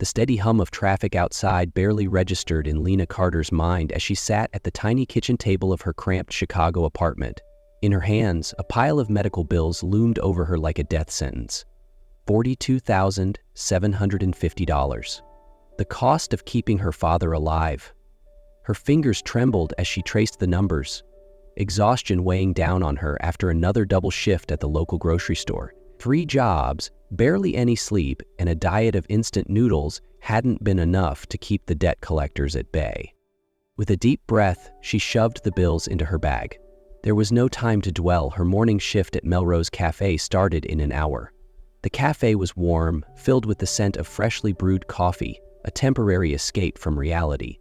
The steady hum of traffic outside barely registered in Lena Carter's mind as she sat at the tiny kitchen table of her cramped Chicago apartment. In her hands, a pile of medical bills loomed over her like a death sentence. $42,750. The cost of keeping her father alive. Her fingers trembled as she traced the numbers, exhaustion weighing down on her after another double shift at the local grocery store. 3 jobs, barely any sleep, and a diet of instant noodles hadn't been enough to keep the debt collectors at bay. With a deep breath, she shoved the bills into her bag. There was no time to dwell. Her morning shift at Melrose Cafe started in an hour. The cafe was warm, filled with the scent of freshly brewed coffee, a temporary escape from reality.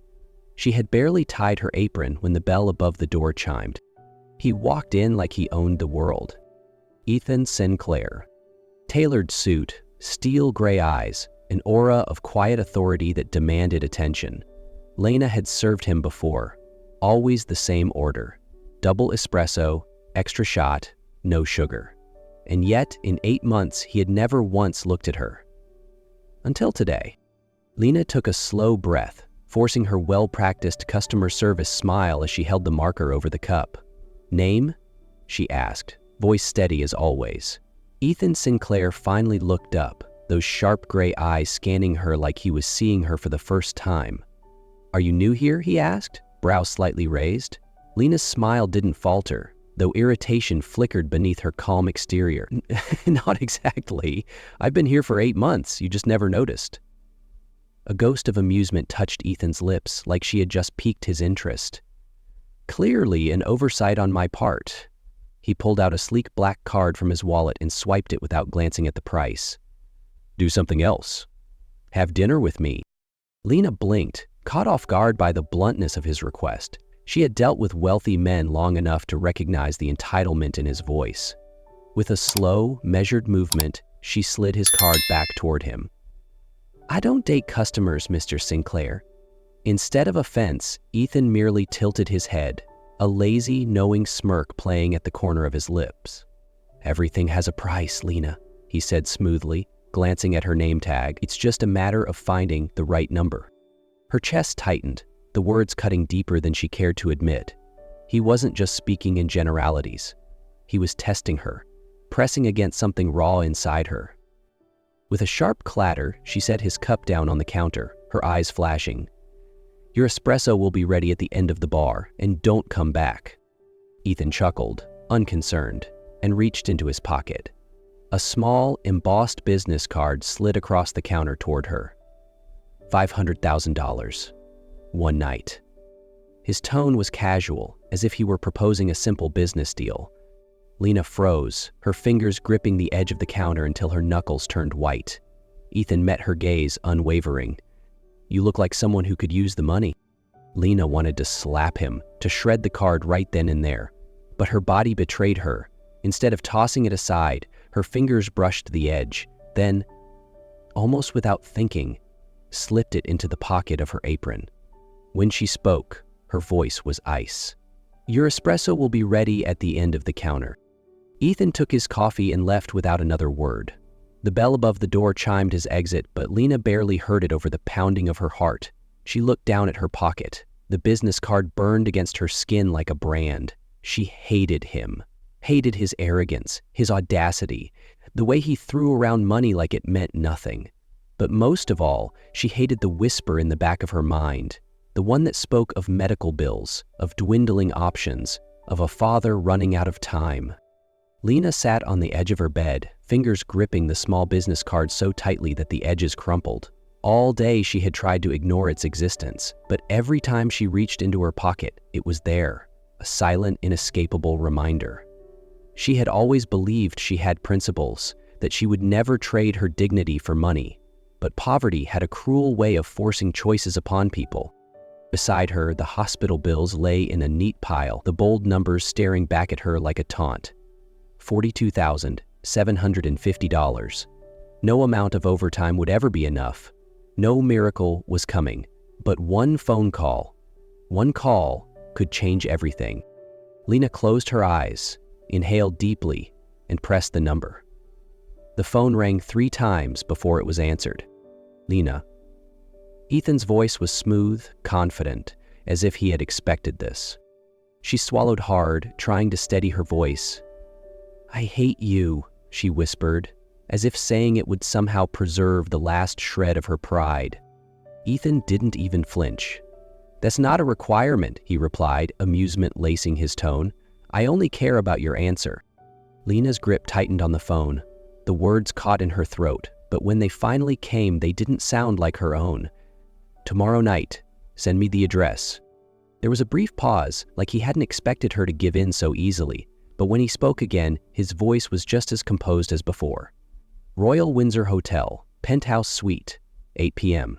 She had barely tied her apron when the bell above the door chimed. He walked in like he owned the world. Ethan Sinclair. Tailored suit, steel gray eyes, an aura of quiet authority that demanded attention. Lena had served him before. Always the same order. Double espresso, extra shot, no sugar. And yet, in 8 months, he had never once looked at her. Until today. Lena took a slow breath, forcing her well-practiced customer service smile as she held the marker over the cup. "Name?" she asked, voice steady as always. Ethan Sinclair finally looked up, those sharp gray eyes scanning her like he was seeing her for the first time. "Are you new here?" he asked, brow slightly raised. Lena's smile didn't falter, though irritation flickered beneath her calm exterior. "Not exactly. I've been here for 8 months. You just never noticed." A ghost of amusement touched Ethan's lips like she had just piqued his interest. "Clearly an oversight on my part." He pulled out a sleek black card from his wallet and swiped it without glancing at the price. "Do something else. Have dinner with me." Lena blinked, caught off guard by the bluntness of his request. She had dealt with wealthy men long enough to recognize the entitlement in his voice. With a slow, measured movement, she slid his card back toward him. "I don't date customers, Mr. Sinclair." Instead of offense, Ethan merely tilted his head, a lazy, knowing smirk playing at the corner of his lips. "Everything has a price, Lena," he said smoothly, glancing at her name tag. "It's just a matter of finding the right number." Her chest tightened, the words cutting deeper than she cared to admit. He wasn't just speaking in generalities. He was testing her, pressing against something raw inside her. With a sharp clatter, she set his cup down on the counter, her eyes flashing. "Your espresso will be ready at the end of the bar, and don't come back." Ethan chuckled, unconcerned, and reached into his pocket. A small, embossed business card slid across the counter toward her. $500,000. One night. His tone was casual, as if he were proposing a simple business deal. Lena froze, her fingers gripping the edge of the counter until her knuckles turned white. Ethan met her gaze, unwavering. "You look like someone who could use the money." Lena wanted to slap him, to shred the card right then and there, but her body betrayed her. Instead of tossing it aside, her fingers brushed the edge, then, almost without thinking, slipped it into the pocket of her apron. When she spoke, her voice was ice. "Your espresso will be ready at the end of the counter." Ethan took his coffee and left without another word. The bell above the door chimed his exit, but Lena barely heard it over the pounding of her heart. She looked down at her pocket. The business card burned against her skin like a brand. She hated him, hated his arrogance, his audacity, the way he threw around money like it meant nothing. But most of all, she hated the whisper in the back of her mind, the one that spoke of medical bills, of dwindling options, of a father running out of time. Lena sat on the edge of her bed, fingers gripping the small business card so tightly that the edges crumpled. All day she had tried to ignore its existence, but every time she reached into her pocket, it was there, a silent, inescapable reminder. She had always believed she had principles, that she would never trade her dignity for money, but poverty had a cruel way of forcing choices upon people. Beside her, the hospital bills lay in a neat pile, the bold numbers staring back at her like a taunt. $42,750. No amount of overtime would ever be enough. No miracle was coming, but one phone call, could change everything. Lena closed her eyes, inhaled deeply, and pressed the number. The phone rang 3 times before it was answered. "Lena, Ethan's voice was smooth, confident, as if he had expected this. She swallowed hard, trying to steady her voice. "I hate you," she whispered, as if saying it would somehow preserve the last shred of her pride. Ethan didn't even flinch. "That's not a requirement," he replied, amusement lacing his tone. "I only care about your answer." Lena's grip tightened on the phone. The words caught in her throat, but when they finally came, they didn't sound like her own. "Tomorrow night. Send me the address." There was a brief pause, like he hadn't expected her to give in so easily, but when he spoke again, his voice was just as composed as before. "Royal Windsor Hotel, Penthouse Suite, 8 p.m.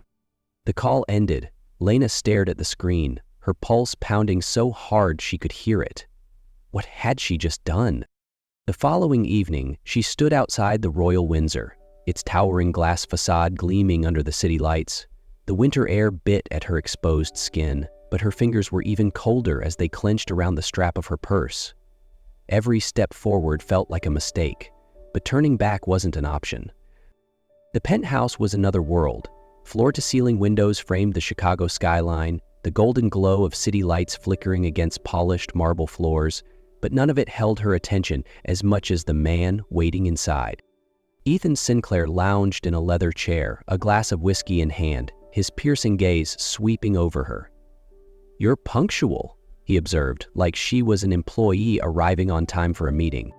The call ended. Lena stared at the screen, her pulse pounding so hard she could hear it. What had she just done? The following evening, she stood outside the Royal Windsor, its towering glass facade gleaming under the city lights. The winter air bit at her exposed skin, but her fingers were even colder as they clenched around the strap of her purse. Every step forward felt like a mistake, but turning back wasn't an option. The penthouse was another world. Floor-to-ceiling windows framed the Chicago skyline, the golden glow of city lights flickering against polished marble floors, but none of it held her attention as much as the man waiting inside. Ethan Sinclair lounged in a leather chair, a glass of whiskey in hand, his piercing gaze sweeping over her. "You're punctual," he observed, like she was an employee arriving on time for a meeting.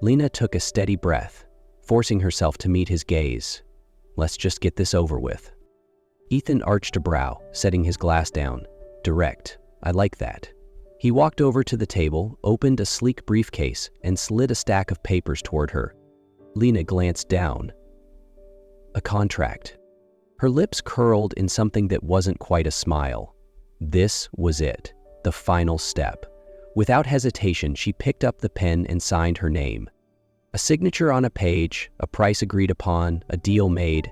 Lena took a steady breath, forcing herself to meet his gaze. "Let's just get this over with." Ethan arched a brow, setting his glass down. "Direct. I like that." He walked over to the table, opened a sleek briefcase, and slid a stack of papers toward her. Lena glanced down. A contract. Her lips curled in something that wasn't quite a smile. This was it, the final step. Without hesitation, she picked up the pen and signed her name. A signature on a page, a price agreed upon, a deal made,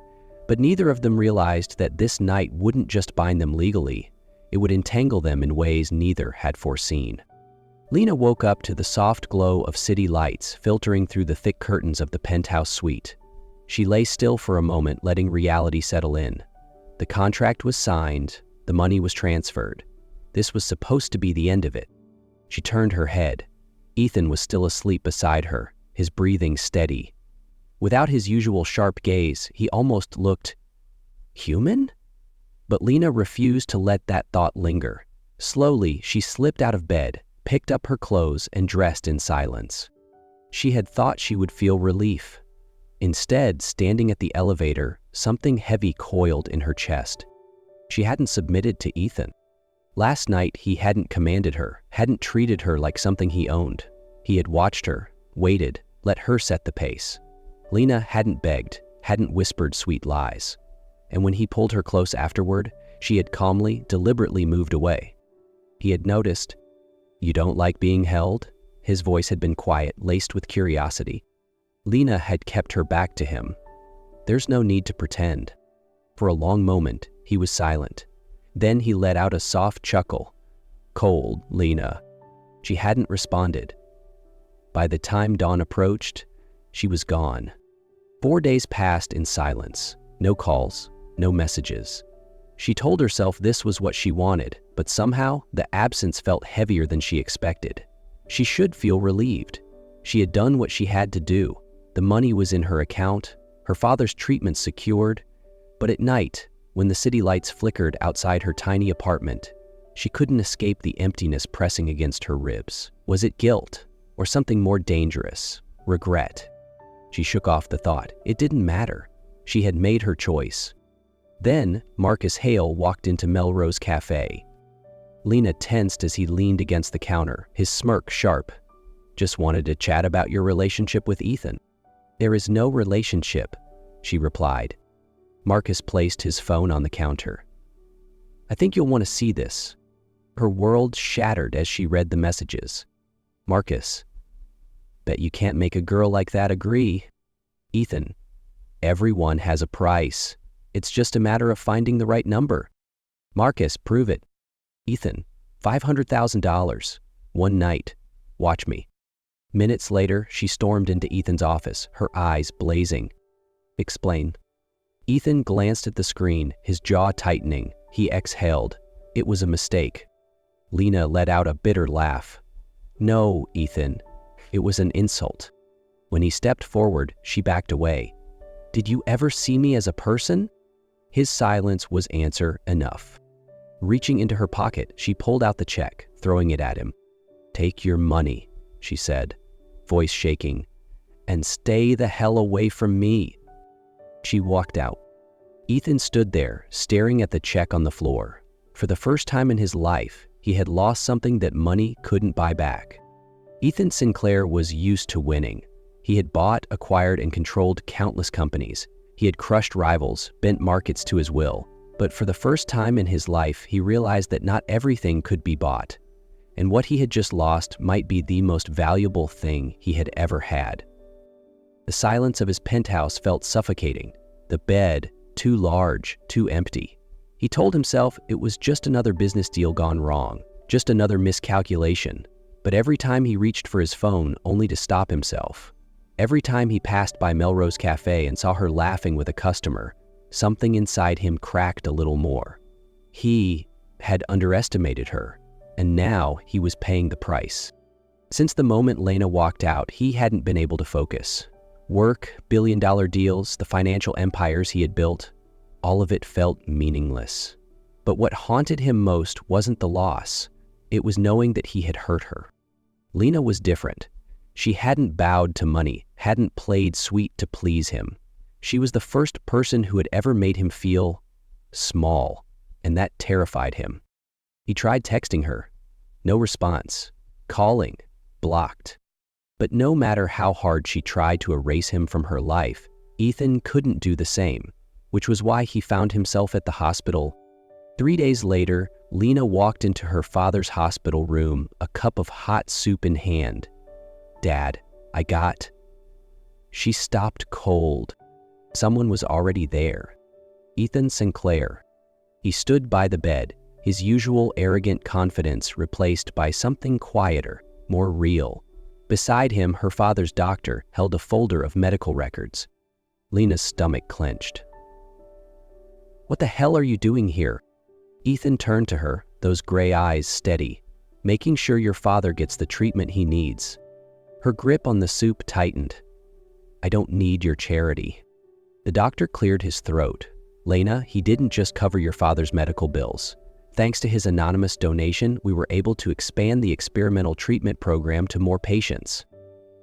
but neither of them realized that this night wouldn't just bind them legally, it would entangle them in ways neither had foreseen. Lena woke up to the soft glow of city lights filtering through the thick curtains of the penthouse suite. She lay still for a moment, letting reality settle in. The contract was signed, the money was transferred. This was supposed to be the end of it. She turned her head. Ethan was still asleep beside her, his breathing steady. Without his usual sharp gaze, he almost looked human? But Lena refused to let that thought linger. Slowly, she slipped out of bed, picked up her clothes, and dressed in silence. She had thought she would feel relief. Instead, standing at the elevator, something heavy coiled in her chest. She hadn't submitted to Ethan. Last night, he hadn't commanded her, hadn't treated her like something he owned. He had watched her, waited, let her set the pace. Lena hadn't begged, hadn't whispered sweet lies. And when he pulled her close afterward, she had calmly, deliberately moved away. He had noticed. "You don't like being held?" His voice had been quiet, laced with curiosity. Lena had kept her back to him. "There's no need to pretend." For a long moment, he was silent. Then he let out a soft chuckle. "Cold, Lena." She hadn't responded. By the time dawn approached, she was gone. 4 days passed in silence. No calls, no messages. She told herself this was what she wanted, but somehow the absence felt heavier than she expected. She should feel relieved. She had done what she had to do. The money was in her account, her father's treatment secured, but at night, when the city lights flickered outside her tiny apartment, she couldn't escape the emptiness pressing against her ribs. Was it guilt, or something more dangerous? Regret? She shook off the thought. It didn't matter. She had made her choice. Then, Marcus Hale walked into Melrose Cafe. Lena tensed as he leaned against the counter, his smirk sharp. "Just wanted to chat about your relationship with Ethan." "There is no relationship," she replied. Marcus placed his phone on the counter. "I think you'll want to see this." Her world shattered as she read the messages. Marcus, "Bet you can't make a girl like that agree." Ethan, "Everyone has a price. It's just a matter of finding the right number." Marcus, "Prove it." Ethan, $500,000. One night. Watch me. Minutes later, she stormed into Ethan's office, her eyes blazing. "Explain." Ethan glanced at the screen, his jaw tightening. He exhaled. It was a mistake. Lena let out a bitter laugh. No, Ethan. It was an insult. When he stepped forward, she backed away. Did you ever see me as a person? His silence was answer enough. Reaching into her pocket, she pulled out the check, throwing it at him. Take your money, she said, voice shaking, and stay the hell away from me. She walked out. Ethan stood there, staring at the check on the floor. For the first time in his life, he had lost something that money couldn't buy back. Ethan Sinclair was used to winning. He had bought, acquired, and controlled countless companies. He had crushed rivals, bent markets to his will. But for the first time in his life, he realized that not everything could be bought. And what he had just lost might be the most valuable thing he had ever had. The silence of his penthouse felt suffocating. The bed, too large, too empty. He told himself it was just another business deal gone wrong, just another miscalculation. But every time he reached for his phone, only to stop himself. Every time he passed by Melrose Cafe and saw her laughing with a customer, something inside him cracked a little more. He had underestimated her, and now he was paying the price. Since the moment Lena walked out, he hadn't been able to focus. Work, billion-dollar deals, the financial empires he had built, all of it felt meaningless. But what haunted him most wasn't the loss. It was knowing that he had hurt her. Lena was different. She hadn't bowed to money, hadn't played sweet to please him. She was the first person who had ever made him feel small, and that terrified him. He tried texting her. No response. Calling. Blocked. But no matter how hard she tried to erase him from her life, Ethan couldn't do the same, which was why he found himself at the hospital. 3 days later, Lena walked into her father's hospital room, a cup of hot soup in hand. Dad, I got... She stopped cold. Someone was already there. Ethan Sinclair. He stood by the bed, his usual arrogant confidence replaced by something quieter, more real. Beside him, her father's doctor held a folder of medical records. Lena's stomach clenched. What the hell are you doing here? Ethan turned to her, those gray eyes steady. Making sure your father gets the treatment he needs. Her grip on the soup tightened. I don't need your charity. The doctor cleared his throat. Lena, he didn't just cover your father's medical bills. Thanks to his anonymous donation, we were able to expand the experimental treatment program to more patients.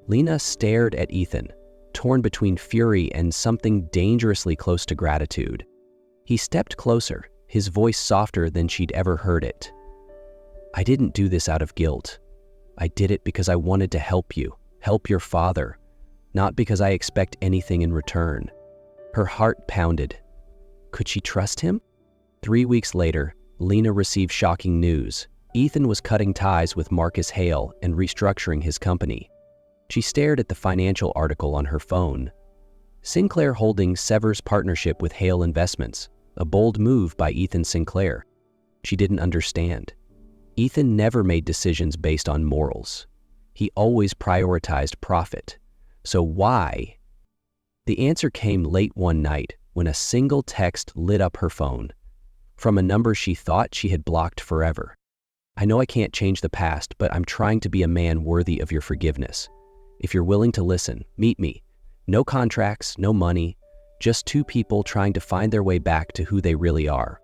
Lena stared at Ethan, torn between fury and something dangerously close to gratitude. He stepped closer, his voice softer than she'd ever heard it. I didn't do this out of guilt. I did it because I wanted to help you, help your father, not because I expect anything in return. Her heart pounded. Could she trust him? 3 weeks later, Lena received shocking news. Ethan was cutting ties with Marcus Hale and restructuring his company. She stared at the financial article on her phone. Sinclair Holdings severs partnership with Hale Investments, a bold move by Ethan Sinclair. She didn't understand. Ethan never made decisions based on morals. He always prioritized profit. So why? The answer came late one night when a single text lit up her phone. From a number she thought she had blocked forever. I know I can't change the past, but I'm trying to be a man worthy of your forgiveness. If you're willing to listen, meet me. No contracts, no money, just two people trying to find their way back to who they really are.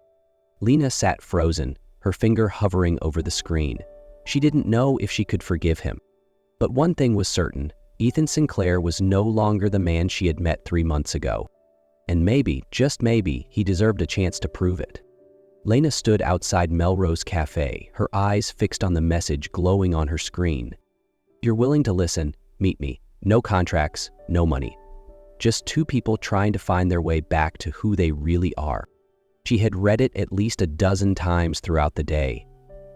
Lena sat frozen, her finger hovering over the screen. She didn't know if she could forgive him. But one thing was certain, Ethan Sinclair was no longer the man she had met 3 months ago. And maybe, just maybe, he deserved a chance to prove it. Lena stood outside Melrose Cafe, her eyes fixed on the message glowing on her screen. You're willing to listen, meet me. No contracts, no money. Just two people trying to find their way back to who they really are. She had read it at least a dozen times throughout the day.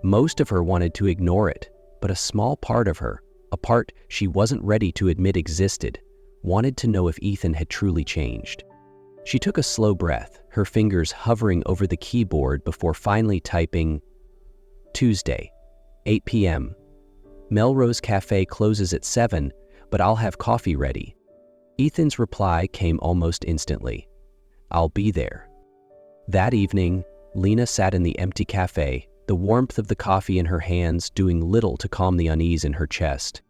Most of her wanted to ignore it, but a small part of her, a part she wasn't ready to admit existed, wanted to know if Ethan had truly changed. She took a slow breath, her fingers hovering over the keyboard before finally typing, Tuesday, 8 p.m. Melrose Cafe closes at 7, but I'll have coffee ready. Ethan's reply came almost instantly. I'll be there." That evening, Lena sat in the empty cafe, the warmth of the coffee in her hands doing little to calm the unease in her chest.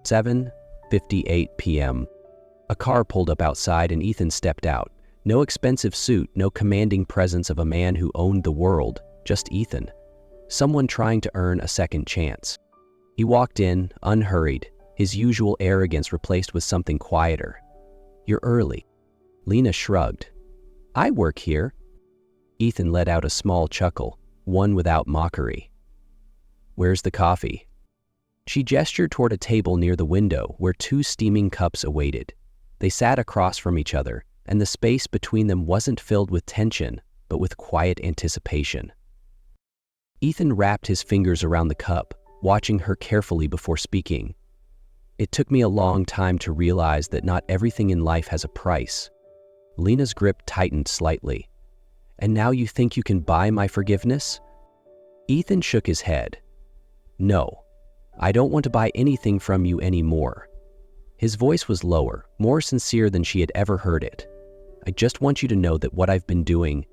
7:58 p.m. A car pulled up outside and Ethan stepped out. No expensive suit, no commanding presence of a man who owned the world, just Ethan. Someone trying to earn a second chance. He walked in, unhurried, his usual arrogance replaced with something quieter. "You're early." Lena shrugged. "I work here." Ethan let out a small chuckle, one without mockery. "Where's the coffee?" She gestured toward a table near the window where two steaming cups awaited. They sat across from each other, and the space between them wasn't filled with tension, but with quiet anticipation. Ethan wrapped his fingers around the cup, watching her carefully before speaking. "It took me a long time to realize that not everything in life has a price." Lena's grip tightened slightly. "And now you think you can buy my forgiveness?" Ethan shook his head. "No, I don't want to buy anything from you anymore." His voice was lower, more sincere than she had ever heard it. "I just want you to know that what I've been doing,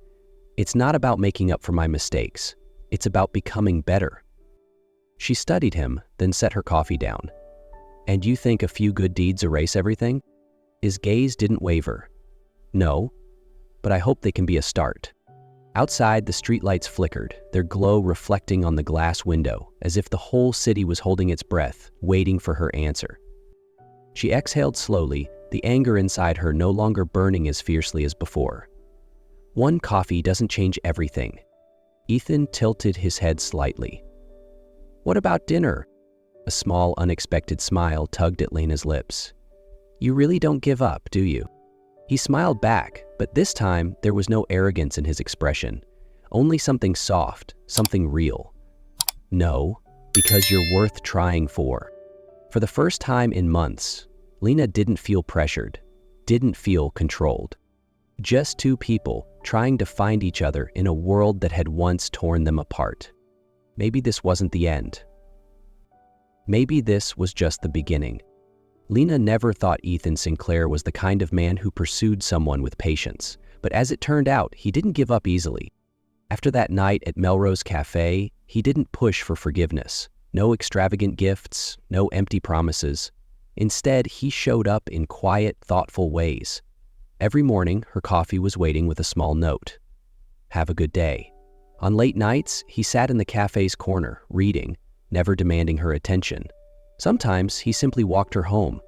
it's not about making up for my mistakes. It's about becoming better." She studied him, then set her coffee down. "And you think a few good deeds erase everything?" His gaze didn't waver. "No, but I hope they can be a start." Outside, the streetlights flickered, their glow reflecting on the glass window, as if the whole city was holding its breath, waiting for her answer. She exhaled slowly, the anger inside her no longer burning as fiercely as before. "One coffee doesn't change everything." Ethan tilted his head slightly. "What about dinner?" A small, unexpected smile tugged at Lena's lips. "You really don't give up, do you?" He smiled back, but this time there was no arrogance in his expression, only something soft, something real. "No, because you're worth trying for." For the first time in months, Lena didn't feel pressured, didn't feel controlled. Just two people trying to find each other in a world that had once torn them apart. Maybe this wasn't the end. Maybe this was just the beginning. Lena never thought Ethan Sinclair was the kind of man who pursued someone with patience, but as it turned out, he didn't give up easily. After that night at Melrose Cafe, he didn't push for forgiveness. No extravagant gifts, no empty promises. Instead, he showed up in quiet, thoughtful ways. Every morning, her coffee was waiting with a small note. "Have a good day." On late nights, he sat in the cafe's corner, reading, never demanding her attention. Sometimes he simply walked her home,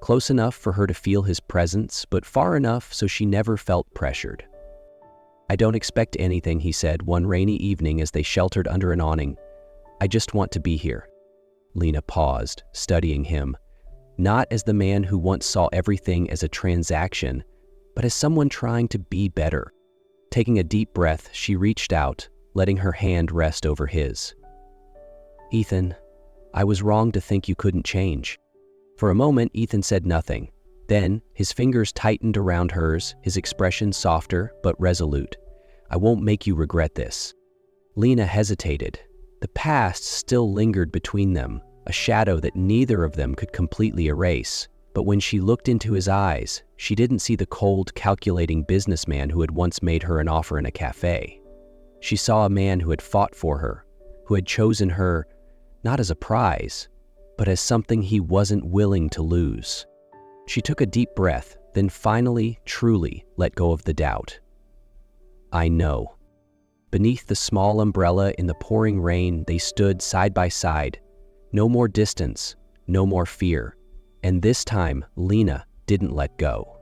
close enough for her to feel his presence, but far enough so she never felt pressured. "I don't expect anything," he said one rainy evening as they sheltered under an awning. "I just want to be here." Lena paused, studying him, not as the man who once saw everything as a transaction, but as someone trying to be better. Taking a deep breath, she reached out, letting her hand rest over his. "Ethan, I was wrong to think you couldn't change." For a moment, Ethan said nothing. Then, his fingers tightened around hers, his expression softer but resolute. "I won't make you regret this." Lena hesitated. The past still lingered between them, a shadow that neither of them could completely erase. But when she looked into his eyes, she didn't see the cold, calculating businessman who had once made her an offer in a cafe. She saw a man who had fought for her, who had chosen her not as a prize, but as something he wasn't willing to lose. She took a deep breath, then finally, truly let go of the doubt. "I know." Beneath the small umbrella in the pouring rain, they stood side by side. No more distance, no more fear. And this time, Lena didn't let go.